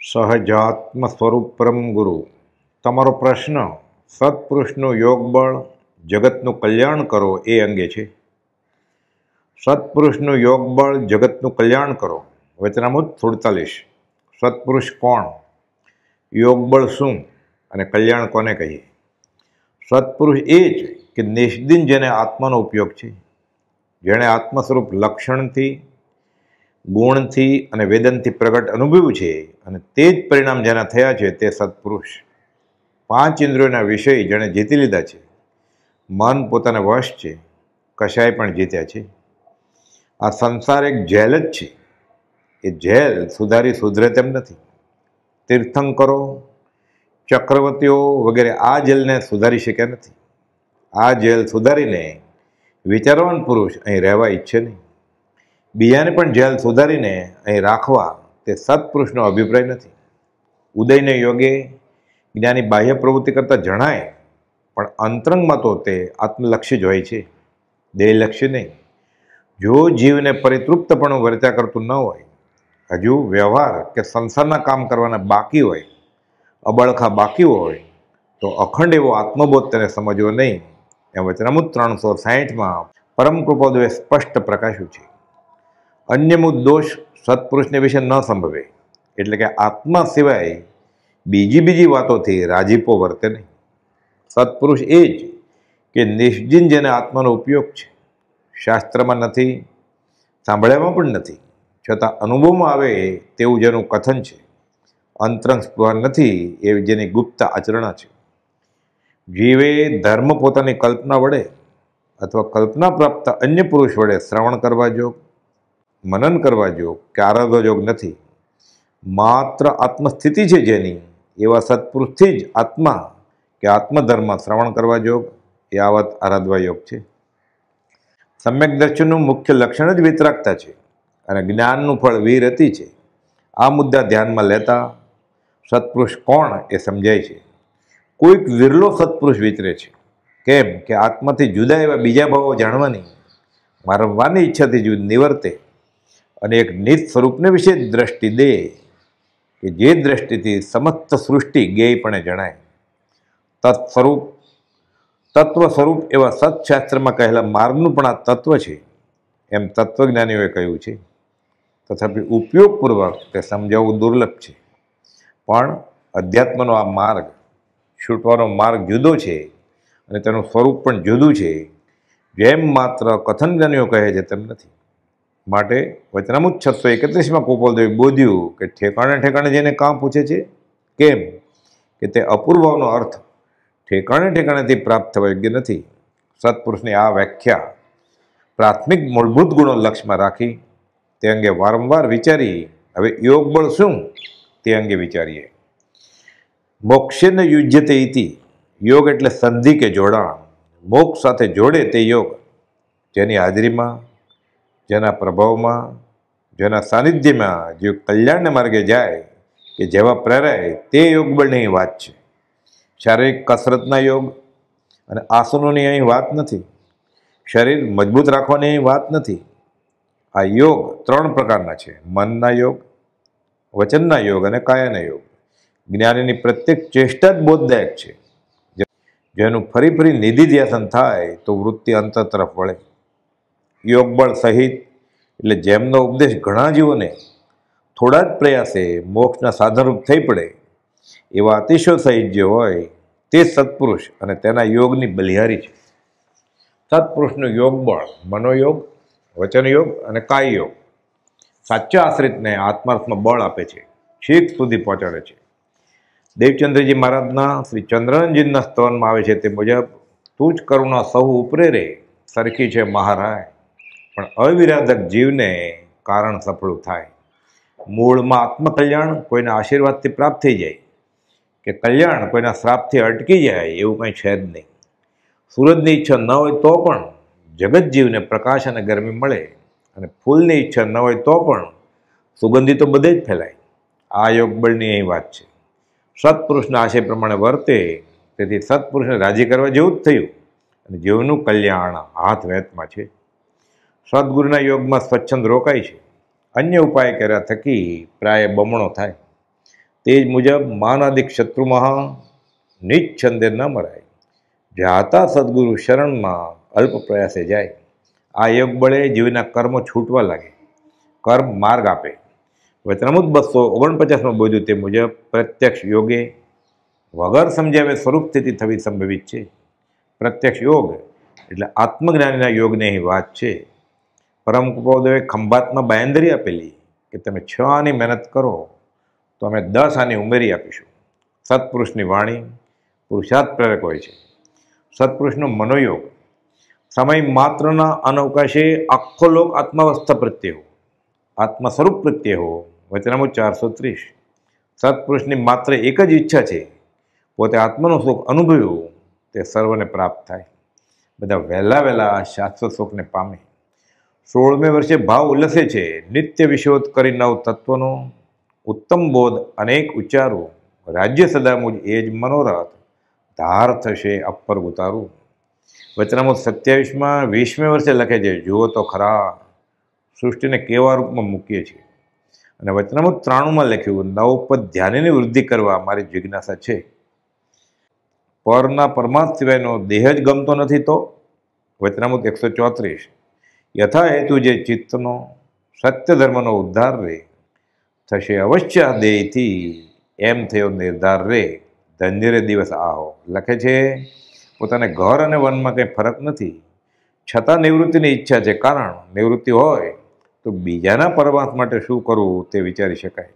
સહજાત્મ સ્વરૂપ પરમ ગુરુ. તમારો પ્રશ્ન સત્પુરુષનું યોગ બળ જગતનું કલ્યાણ કરો એ અંગે છે. સત્પુરુષનું યોગ બળ જગતનું કલ્યાણ કરો. વચનામૃત 47. સત્પુરુષ કોણ, યોગ બળ શું અને કલ્યાણ કોને કહીએ? સત્પુરુષ એ જ કે નિષ્દિન જેને આત્માનો ઉપયોગ છે, જેણે આત્મ સ્વરૂપ લક્ષણથી, ગુણથી અને વેદનથી પ્રગટ અનુભવ્યું છે અને તે જ પરિણામ જેના થયા છે તે સત્પુરુષ. 5 ઇન્દ્રિયોના વિષય જેણે જીતી લીધા છે, મન પોતાના વશ છે, કશાય પણ જીત્યા છે. આ સંસાર એક જેલ જ છે. એ જેલ સુધરે તેમ નથી. તીર્થંકરો, ચક્રવર્તીઓ વગેરે આ જેલને સુધારી શક્યા નથી. આ જેલ સુધારીને વિચારવાન પુરુષ અહીં રહેવા ઈચ્છે નહીં. બીજાને પણ જેલ સુધારીને અહીં રાખવા તે સત્પુરુષનો અભિપ્રાય નથી. ઉદયને યોગે જ્ઞાની બાહ્ય પ્રવૃત્તિ કરતાં જણાય, પણ અંતરંગમાં તો તે આત્મલક્ષી જ હોય છે, દેહલક્ષી નહીં. જો જીવને પરિતૃપ્તપણું વર્ત્યા કરતું ન હોય, હજુ વ્યવહાર કે સંસારના કામ કરવાના બાકી હોય, અબળખા બાકી હોય, તો અખંડ એવો આત્મબોધ તેને સમજવો નહીં. એમ વચનામૃત 360માં પરમ કૃપોદયે સ્પષ્ટ પ્રકાશ્યું છે. અન્યમુદ દોષ સત્પુરુષને વિશે ન સંભવે, એટલે કે આત્મા સિવાય બીજી વાતોથી રાજીપો વર્તે નહીં. સત્પુરુષ એ જ કે નિષ્જિન જેને આત્માનો ઉપયોગ છે, શાસ્ત્રમાં નથી, સાંભળ્યામાં પણ નથી, છતાં અનુભવમાં આવે તેવું જેનું કથન છે, અંતરંગ સ્પૃહા નથી એવી જેની ગુપ્ત આચરણા છે. જીવે ધર્મ પોતાની કલ્પના વડે અથવા કલ્પના પ્રાપ્ત અન્ય પુરુષ વડે શ્રવણ કરવા જોગ, મનન કરવા જોગ કે આરાધવા જોગ નથી. માત્ર આત્મસ્થિતિ છે જેની, એવા સત્પુરુષથી જ આત્મા કે આત્મધર્મ શ્રવણ કરવા જોગ, યાવત આરાધવા યોગ છે. સમ્યક દર્શનનું મુખ્ય લક્ષણ જ વિતરાગતા છે અને જ્ઞાનનું ફળ વીરતિ છે. આ મુદ્દા ધ્યાનમાં લેતા સત્પુરુષ કોણ એ સમજાય છે. કોઈક વિરલો સત્પુરુષ વિચરે છે. કેમ કે આત્માથી જુદા એવા બીજા ભાવો જાણવાની વારંવારની ઈચ્છાથી નિવર્તે અને એક નિજ સ્વરૂપને વિશે દ્રષ્ટિ દે કે જે દ્રષ્ટિથી સમસ્ત સૃષ્ટિ ગેયપણે જણાય. તત્વ સ્વરૂપ એવા સત્શાસ્ત્રમાં કહેલા માર્ગનું પણ આ તત્વ છે એમ તત્વજ્ઞાનીઓએ કહ્યું છે. તથાપિ ઉપયોગપૂર્વક તે સમજાવવું દુર્લભ છે. પણ અધ્યાત્મનો આ માર્ગ, છૂટવાનો માર્ગ જુદો છે અને તેનું સ્વરૂપ પણ જુદું છે. જેમ માત્ર કથન જ્ઞાનીઓ કહે છે તેમ નથી. માટે વચનામૃત 631માં કૃપાલદેવે બોધ્યું કે ઠેકાણે જેને કાં પૂછે છે, કેમ કે તે અપૂર્વનો અર્થ ઠેકાણેથી પ્રાપ્ત થવા યોગ્ય નથી. સત્પુરુષની આ વ્યાખ્યા પ્રાથમિક મૂળભૂત ગુણો લક્ષ્યમાં રાખી તે અંગે વારંવાર વિચારી હવે યોગ બળ શું તે અંગે વિચારીએ. મોક્ષેન યુજ્યતે ઇતિ. યોગ એટલે સંધિ કે જોડાણ. મોક્ષ સાથે જોડે તે યોગ. જેની હાજરીમાં, જેના પ્રભાવમાં, જેના સાનિધ્યમાં જે કલ્યાણને માર્ગે જાય કે જેવા પ્રેરાય તે યોગ બળની વાત છે. શારીરિક કસરતના યોગ અને આસનોની અહીં વાત નથી. શરીર મજબૂત રાખવાની અહીં વાત નથી. આ યોગ 3 પ્રકારના છે: મનના યોગ, વચનના યોગ અને કાયાના યોગ. જ્ઞાનીની પ્રત્યેક ચેષ્ટા જ બોધદાયક છે. જેનું ફરી નિધિધ્યાસન થાય તો વૃત્તિ અંતર તરફ વળે. યોગ બળ સહિત એટલે જેમનો ઉપદેશ ઘણા જીવોને થોડા જ પ્રયાસે મોક્ષના સાધનરૂપ થઈ પડે એવા અતિશય સહિત જે હોય તે સત્પુરુષ અને તેના યોગની બલિહારી છે. સત્પુરુષનું યોગ બળ મનોયોગ, વચનયોગ અને કાય યોગ સાચા આશ્રિતને આત્માર્થમાં બળ આપે છે, છેક સુધી પહોંચાડે છે. દેવચંદ્રજી મહારાજના શ્રી ચંદ્રાનંદજીના સ્તવનમાં આવે છે તે મુજબ, તું જ કરુણા સહુ ઉપરે રે, સરખી છે મહારાય, પણ અવિરાધક જીવને કારણ સફળું થાય. મૂળમાં આત્મકલ્યાણ કોઈના આશીર્વાદથી પ્રાપ્ત થઈ જાય કે કલ્યાણ કોઈના શ્રાપથી અટકી જાય એવું કંઈ છે જ નહીં. સૂરજની ઈચ્છા ન હોય તો પણ જગત જીવને પ્રકાશ અને ગરમી મળે, અને ફૂલની ઈચ્છા ન હોય તો પણ સુગંધી તો બધે જ ફેલાય. આ યોગ બળની અહીં વાત છે. સત્પુરુષના આશય પ્રમાણે વર્તે, તેથી સત્પુરુષને રાજી કરવા જેવું જ થયું અને જીવનું કલ્યાણ હાથ વેતમાં છે. સદગુરુના યોગમાં સ્વચ્છંદ રોકાય છે. અન્ય ઉપાય કર્યા થકી પ્રાય બમણો થાય. તે જ મુજબ માનાદિક શત્રુમાં નિજ છંદે ન મરાય, જાતા સદગુરુ શરણમાં અલ્પ પ્રયાસે જાય. આ યોગ બળે જીવના કર્મો છૂટવા લાગે, કર્મ માર્ગ આપે. વચનામૃત 249માં બોલ્યું તે મુજબ પ્રત્યક્ષ યોગે વગર સમજાવે સ્વરૂપ સ્થિતિ થવી સંભવિત છે. પ્રત્યક્ષ યોગ એટલે આત્મજ્ઞાનીના યોગની અહીં વાત છે. પરમ કૃપાદેવે ખંભાતમાં બાંયધરી આપેલી કે તમે 6 આની મહેનત કરો તો અમે 10 આની ઉમેરી આપીશું. સત્પુરુષની વાણી પુરુષાર્થ પ્રેરક હોય છે. સત્પુરુષનો મનોયોગ સમય માત્રના અનવકાશે આખો લોક આત્માવસ્થા પ્રત્યે હો, આત્મા સ્વરૂપ પ્રત્યે હો. વચનામૃત 430. સત્પુરુષની માત્ર એક જ ઈચ્છા છે, પોતે આત્માનું સુખ અનુભવ્યું તે સર્વને પ્રાપ્ત થાય, બધા વહેલા શાશ્વત સુખને પામે. 16મે વર્ષે ભાવ ઉલ્લસે છે, નિત્ય વિશોધ કરી નવ તત્વનો ઉત્તમ બોધ અનેક ઉચ્ચારો, રાજ્ય સદા મુજ એ જ મનોરથ, ધાર થશે અપર ઉતારું. વચનામૃત 27માં 20મે વર્ષે લખે છે, જુઓ તો ખરા સૃષ્ટિને કેવા રૂપમાં મૂકીએ છીએ. અને વચનામૃત 93માં લખ્યું, નવપદ ધ્યાનની વૃદ્ધિ કરવા મારી જિજ્ઞાસા છે. પરના પરમાર્થ સિવાયનો દેહ જ ગમતો નથી તો. વચનામૃત 134. યથા હેતુ જે ચિત્તનો સત્ય ધર્મનો ઉદ્ધાર રે, થશે અવશ્ય દેહથી એમ થયો નિર્ધાર રે, ધન્ય રે દિવસ આહો. લખે છે પોતાને ઘર અને વનમાં કંઈ ફરક નથી, છતાં નિવૃત્તિની ઈચ્છા છે. કારણ નિવૃત્તિ હોય તો બીજાના પરમાર્થ માટે શું કરવું તે વિચારી શકાય.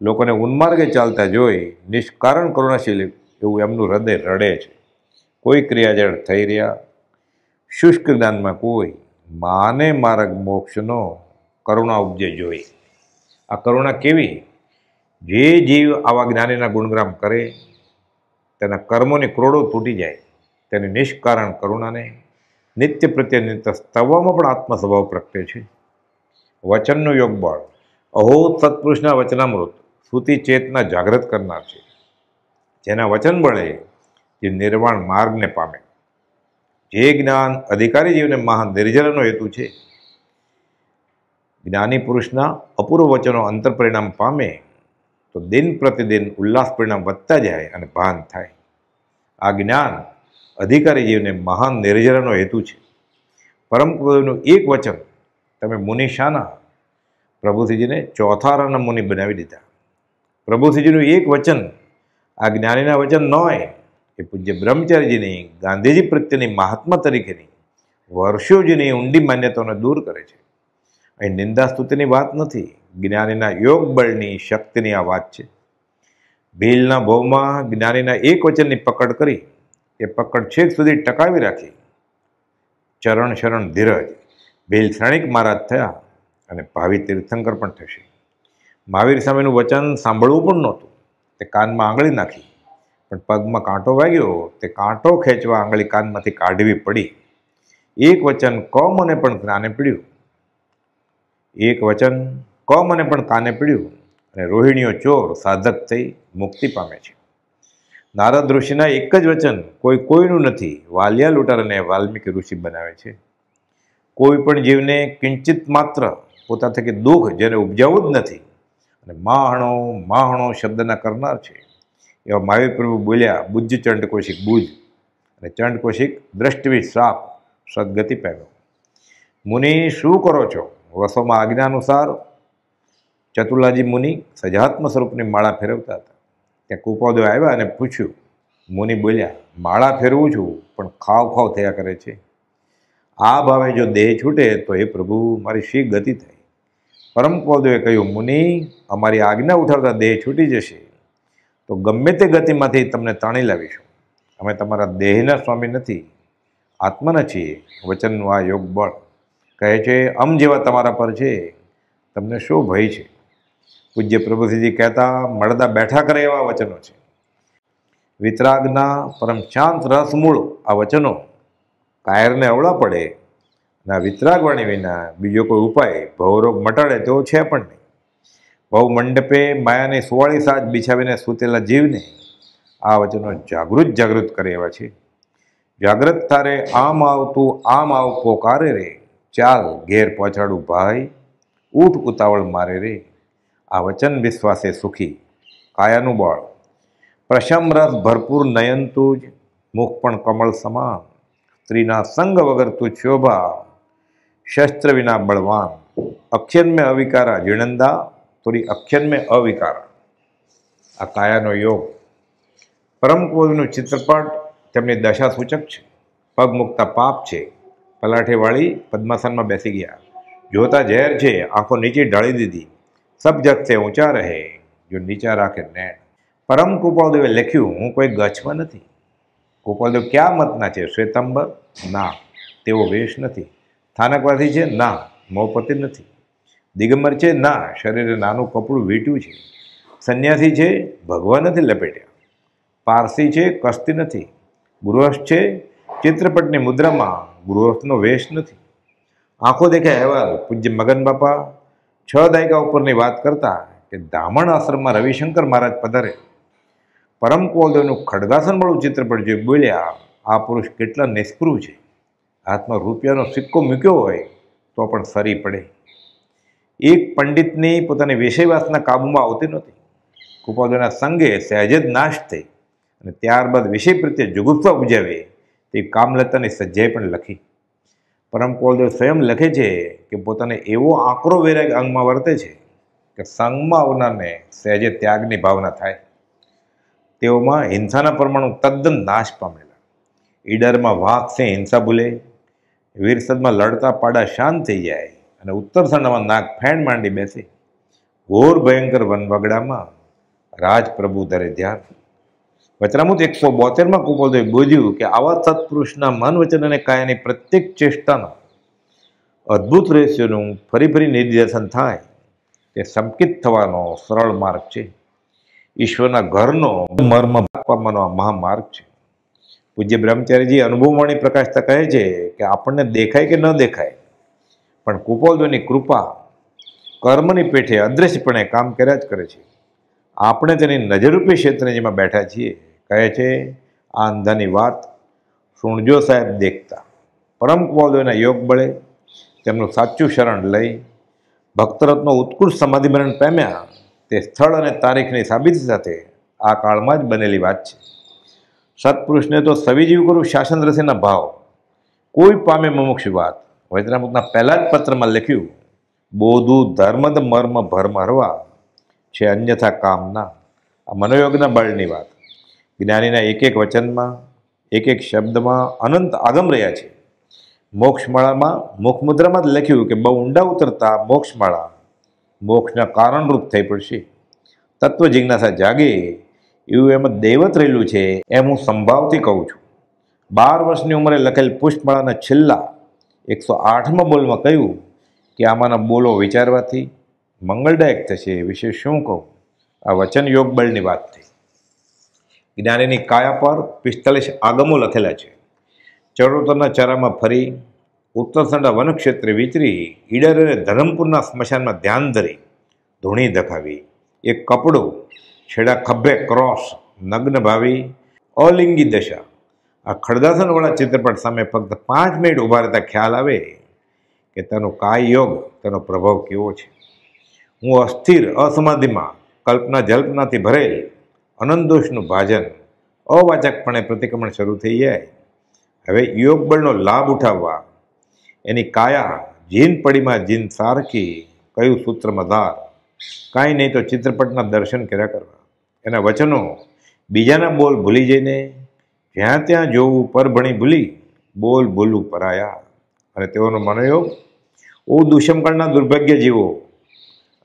લોકોને ઉન્માર્ગે ચાલતા જોઈ નિષ્કારણ કરુણાશીલ એવું એમનું હૃદય રડે છે. કોઈ ક્રિયાજળ થઈ રહ્યા, શુષ્ક જ્ઞાનમાં કોઈ માને માર્ગ મોક્ષનો કરુણા ઉપજે જોઈ. આ કરુણા કેવી? જે જીવ આવા જ્ઞાનીના ગુણગ્રામ કરે તેના કર્મોની ક્રોડો તૂટી જાય. તેની નિષ્કારણ કરુણાને નિત્ય પ્રત્યે નિત્ય સ્તવવામાં પણ આત્મ સ્વભાવ પ્રગટે છે. વચનનું યોગ બળ. અહો સત્પુરુષના વચનામૃત શ્રુતિ ચેતના જાગૃત કરનાર છે. જેના વચન બળે જે નિર્વાણ માર્ગને પામે. જે જ્ઞાન અધિકારી જીવને મહાન નિર્જરનો હેતુ છે. જ્ઞાની પુરુષના અપૂર્વ વચનો અંતર પરિણામ પામે તો દિન પ્રતિદિન ઉલ્લાસ પરિણામ વધતા જાય અને ભાન થાય. આ જ્ઞાન અધિકારી જીવને મહાન નિર્જરનો હેતુ છે. પરમ કૃપાનું એક વચન તમે મુનિ શાના? પ્રભુશ્રીજીને ચોથારાના મુનિ બનાવી દીધા. પ્રભુશ્રીજીનું એક વચન આ જ્ઞાનીના વચન ન હોય એ પૂજ્ય બ્રહ્મચારીજીની ગાંધીજી પ્રત્યેની મહાત્મા તરીકેની વર્ષોજીની ઊંડી માન્યતાઓને દૂર કરે છે. અહીં નિંદા સ્તુતિની વાત નથી, જ્ઞાનીના યોગ બળની શક્તિની આ વાત છે. ભીલના ભવમાં જ્ઞાનીના એક વચનની પકડ કરી એ પકડ છેક સુધી ટકાવી રાખી. ચરણ શરણ ધીરજ ભીલ શ્રેણિક મહારાજ થયા અને ભાવિ તીર્થંકર પણ થશે. મહાવીર સામેનું વચન સાંભળવું પણ નહોતું, તે કાનમાં આંગળી નાખી, પણ પગમાં કાંટો વાગ્યો, તે કાંટો ખેંચવા આંગળી કાનમાંથી કાઢવી પડી. એક વચન ક મને પણ કાને પીડ્યું, એક વચન ક મને પણ કાને પીડ્યું અને રોહિણીઓ ચોર સાધક થઈ મુક્તિ પામે છે. નારદ ઋષિના એક જ વચન કોઈનું નથી, વાલિયા લૂંટારાને વાલ્મીકી ઋષિ બનાવે છે. કોઈ પણ જીવને કિંચિત માત્ર પોતા થકી દુઃખ જેને ઉપજાવું જ નથી અને માહણો શબ્દના કરનાર છે. એવા મહાવીર પ્રભુ બોલ્યા, બુજ્જ ચંડ કૌશિક બુજ, અને ચંડ કૌશિક દ્રષ્ટિવી શ્રાપ સદગતિ પામ્યો. મુનિ શું કરો છો? વસોમાં આજ્ઞા અનુસાર ચતુલાજી મુનિ સજાત્મ સ્વરૂપની માળા ફેરવતા હતા. ત્યાં કૃપાદેવ આવ્યા અને પૂછ્યું. મુનિ બોલ્યા, માળા ફેરવું છું પણ ખાવ થયા કરે છે. આ ભાવે જો દેહ છૂટે તો એ પ્રભુ મારી શી ગતિ થાય? પરમ કૃપાદેવે કહ્યું, મુનિ અમારી આજ્ઞા ઉઠાવતા દેહ છૂટી જશે તો ગમે તે ગતિમાંથી તમને તાણી લાવીશું. અમે તમારા દેહના સ્વામી નથી, આત્માના છીએ. વચનનું આ યોગ બળ કહે છે, અમ જેવા તમારા પર છે, તમને શું ભય છે? પૂજ્ય પ્રભુશ્રીજી કહેતા મળદા બેઠા કરે એવા વચનો છે. વિતરાગના પરમ શાંત રસમૂળ આ વચનો કાયરને અવળા પડે અને આ વિતરાગવાણી વિના બીજો કોઈ ઉપાય ભવરોગ મટાડે તેવો છે પણ નહીં. ભવ મંડપે માયાની સુવાળી સાજ બિછાવીને સૂતેલા જીવને આ વચનો જાગૃત કરે એવા છે. જાગ્રત તારે આમ આવતું આમ આવ પોકારે રે, ચાલ ઘેર પહોંચાડું ભાઈ, ઊઠ ઉતાવળ મારે રે. આ વચન વિશ્વાસે સુખી, કાયાનું બળ, પ્રશમ રસ ભરપૂર નયન તુજ, મુખ પણ કમળ સમાન, સ્ત્રીના સંગ વગર તું શોભા, શસ્ત્ર વિના બળવાન, અક્ષર મેં અવિકારા જીણંદા, થોડી અક્ષર મેં અવિકારા. આ કાયાનો યોગ. પરમ ક્રોધનું ચિત્રપટ તેમની દશા સૂચક છે. પગ મૂકતા પાપ છે. પલાઠેવાળી પદ્માસનમાં બેસી ગયા. જોતા ઝેર છે, આંખો નીચે ઢાળી દીધી. સબ જગ સે ઊંચા રહે, જો નીચા રાખે નૈણ. પરમ કૃપાળદેવે લખ્યું, હું કોઈ ગચ્છમાં નથી. ગોપાલદેવ ક્યાં મતના છે? શ્વેતાંબર? ના, તેવો વેશ નથી. સ્થાનકવાસી છે? ના, મોપતિ નથી. દિગંબર છે? ના, શરીરે નાનું કપડું વીંટ્યું છે. સંન્યાસી છે? ભગવા નથી લપેટ્યા. પારસી છે? કસ્તી નથી. ગૃહસ્થ છે? ચિત્રપટની મુદ્રામાં ગૃહસ્થનો વેશ નથી. આંખો દેખાય અહેવાલ. પૂજ્ય મગન બાપા 6 દાયકા ઉપરની વાત કરતા કે ધામણ આશ્રમમાં રવિશંકર મહારાજ પધારે. પરમ ક્રોધનું ખડગાસન વાળું ચિત્રપટ જોઈ બોલ્યા, આ પુરુષ કેટલા નિષ્પૃહ છે. હાથમાં રૂપિયાનો સિક્કો મૂક્યો હોય તો પણ સરી પડે. એક પંડિતની પોતાની વિષય વાસના કાબૂમાં આવતી નહોતી. કૃપાળુના સંગે સહેજ જ નાશ થઈ અને ત્યારબાદ વિષય પ્રત્યે જુગુપ્સા ઉપજાવે તે કામલતાની સજ્જાએ પણ લખી. પરમ ક્રોધદેવ સ્વયં લખે છે કે પોતાને એવો આકરો વૈરાગ અંગમાં વર્તે છે કે સંગમાં આવનારને સહેજે ત્યાગની ભાવના થાય. તેઓમાં હિંસાના પરમાણુ તદ્દન નાશ પામેલા. ઈડરમાં વાઘ છે હિંસા ભૂલે, વીરસદમાં લડતા પાડા શાંત થઈ જાય અને ઉત્તરસંડામાં નાક ફેણ માંડી બેસે. ઘોર ભયંકર વનવગડામાં રાજપ્રભુ ધરે ધ્યાન. વચનામૃત 172માં કૃપાળદેવે બોધ્યું કે આવા સત્પુરુષના મન વચન અને કાયાની પ્રત્યેક ચેષ્ટાના અદ્ભુત રહસ્યોનું ફરી ફરી નિદર્શન થાય તે સંકિત થવાનો સરળ માર્ગ છે. ઈશ્વરના ઘરનો મર્મ પામવાનો આ મહામાર્ગ છે. પૂજ્ય બ્રહ્મચારીજી અનુભવવાણી પ્રકાશતા કહે છે કે આપણને દેખાય કે ન દેખાય, પણ કૃપાળદેવની કૃપા કર્મની પેઠે અદ્રશ્યપણે કામ કર્યા જ કરે છે. આપણે તેની નજરરૂપી ક્ષેત્રજીમાં બેઠા છીએ. કહે છે, આ અંધાની વાત સુણજો સાહેબ દેખતા. પરમ કૃપાળદેવના યોગ બળે તેમનું સાચું શરણ લઈ ભક્તરત્નો ઉત્કૃષ્ટ સમાધિમરણ પામ્યા તે સ્થળ અને તારીખની સાબિતી સાથે આ કાળમાં જ બનેલી વાત છે. સત્પુરુષને તો સવિજીવ કરું શાસન રસીના ભાવ, કોઈ પામે મુમુક્ષુ વાત. વચનામૃતના પહેલા જ પત્રમાં લખ્યું, બોધું ધર્મદ મર્મ ભર્મ હરવા છે અન્યથા કામના. આ મનોયોગના બળની વાત. જ્ઞાનીના એક એક વચનમાં એક એક શબ્દમાં અનંત આગમ રહ્યા છે. મોક્ષમાળામાં મુખમુદ્રામાં જ લખ્યું કે બહુ ઊંડા ઉતરતા મોક્ષમાળા મોક્ષના કારણરૂપ થઈ પડશે. તત્વ જિજ્ઞાસા જાગે એવું એમ દૈવત રહેલું છે એમ હું સંભાવથી કહું છું. 12 વર્ષની ઉંમરે લખેલ પુષ્પમાળાના છેલ્લા 108માં બોલમાં કહ્યું કે આમાંના બોલો વિચારવાથી મંગળદાયક થશે. વિશે શું કહું? આ વચન યોગ બળની વાત થઈ. જ્ઞાનીની કાયા પર 45 આગમો લખેલા છે. ચરોતરના ચારામાં ફરી ઉત્તરસંડા વનક્ષેત્રે વિચરી ઈડર અને ધરમપુરના સ્મશાનમાં ધ્યાન ધરી ધૂણી દખાવી. એક કપડું છેડા ખભે ક્રોસ નગ્ન ભાવી અલિંગી દશા. આ ખડગાસનવાળા ચિત્રપટ સામે ફક્ત 5 મિનિટ ઊભા રહેતા ખ્યાલ આવે કે તેનો કાય યોગ, તેનો પ્રભાવ કેવો છે. હું અસ્થિર અસમાધિમાં કલ્પના જલ્પનાથી ભરેલ અનંત દોષનું ભાજન અવાચકપણે પ્રતિક્રમણ શરૂ થઈ જાય. હવે યોગ બળનો લાભ ઉઠાવવા એની કાયા જીન પડીમાં જીન સારખી કયું સૂત્રમાં ધાર. કાંઈ નહીં તો ચિત્રપટના દર્શન કર્યા કરવા. એના વચનો બીજાના બોલ ભૂલી જઈને જ્યાં ત્યાં જોવું પરભણી ભૂલી બોલ બોલવું પરાયા. અને તેઓનો મનોયોગ, ઓ દુષ્મકાળના દુર્ભાગ્ય જીવો,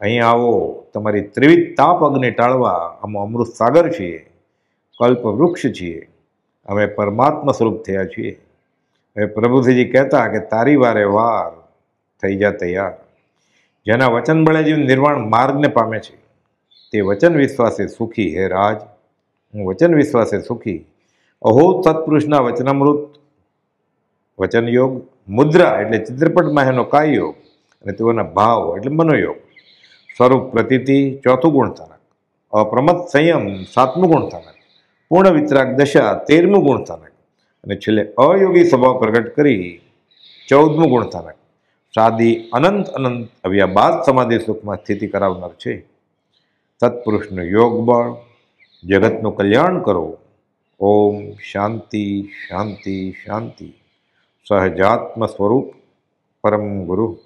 અહીં આવો. તમારી ત્રિવિધ તાપ અગ્નિ ટાળવા અમે અમૃત સાગર છીએ, કલ્પ વૃક્ષ છીએ, અમે પરમાત્મા સ્વરૂપ થયા છીએ. હવે પ્રભુજીજી કહેતા કે તારી વારે વાર થઈ જા તૈયાર. જેના વચન બળે જીવ નિર્વાણ માર્ગને પામે છે તે વચન વિશ્વાસે સુખી. હે રાજ, હું વચન વિશ્વાસે સુખી. અહો સત્પુરુષના વચનામૃત વચનયોગ, મુદ્રા એટલે ચિત્રપટમાં એનો કાયયોગ અને તેઓના ભાવ એટલે મનોયોગ, સ્વરૂપ પ્રતીતિ 4થું ગુણસ્થાનક, અપ્રમત્ત સંયમ 7મું ગુણસ્થાનક, પૂર્ણ વિતરાગ દશા 13મું ગુણસ્થાનક અને છેલ્લે અયોગી સ્વભાવ પ્રગટ કરી 14મું ગુણસ્થાનક. સાદી અનંત અવ્યા બાદ સમાધિ સુખમાં સ્થિતિ કરાવનાર છે. સત્પુરુષનું યોગ બળ, જગતનું કલ્યાણ કરો. ઓમ શાંતિ શાંતિ શાંતિ. સહજાત્મ સ્વરૂપ પરમ ગુરુ